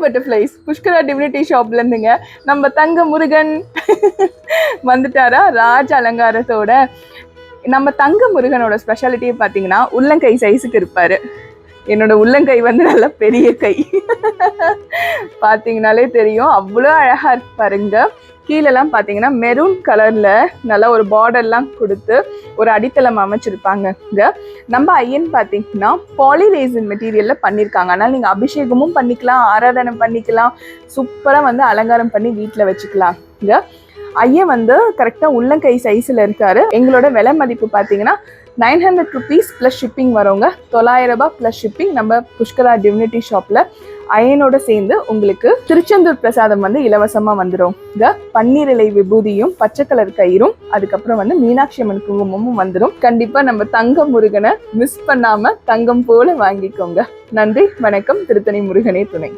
Butterflies Pushkara divinity ஷாப்ல இருந்துங்க நம்ம தங்க முருகன் வந்துட்டாரா ராஜ அலங்காரத்தோட. நம்ம தங்க முருகனோட ஸ்பெஷாலிட்டியை பார்த்தீங்கன்னா உள்ளங்கை சைஸுக்கு இருப்பாரு. என்னோட உள்ளங்கை வந்து நல்ல பெரிய கை பார்த்தீங்கனாலே தெரியும், அவ்வளோ அழகா இருக்கு பாருங்க. கீழெல்லாம் பார்த்தீங்கன்னா மெரூன் கலர்ல நல்லா ஒரு பார்டர்லாம் கொடுத்து ஒரு அடித்தளம் அமைச்சிருப்பாங்க. நம்ம ஐயன் பார்த்தீங்கன்னா பாலிரேசின் மெட்டீரியல்ல பண்ணியிருக்காங்க. அதனால நீங்க அபிஷேகமும் பண்ணிக்கலாம், ஆராதனை பண்ணிக்கலாம், சூப்பரா வந்து அலங்காரம் பண்ணி வீட்டில் வச்சுக்கலாம். ஐயன் வந்து கரெக்டா உள்ளங்கை சைஸ்ல இருக்காரு. எங்களோட விலை மதிப்பு பார்த்தீங்கன்னா 900 rupees ப்ளஸ் ஷிப்பிங் வரவங்க, 900 ரூபாய் ப்ளஸ் ஷிப்பிங் நம்ம புஷ்கரா டிவினிட்டி ஷாப்ல அயனோட சேர்ந்து உங்களுக்கு திருச்செந்தூர் பிரசாதம் வந்து இலவசமா வந்துடும். பன்னீர் இலை விபூதியும் பச்சை கலர் கயிறும் அதுக்கப்புறம் வந்து மீனாட்சி அம்மன் குங்குமமும் வந்துடும். கண்டிப்பா நம்ம தங்க முருகனை மிஸ் பண்ணாம தங்கம் போல வாங்கிக்கோங்க. நன்றி, வணக்கம். திருத்தணி முருகனே துணை.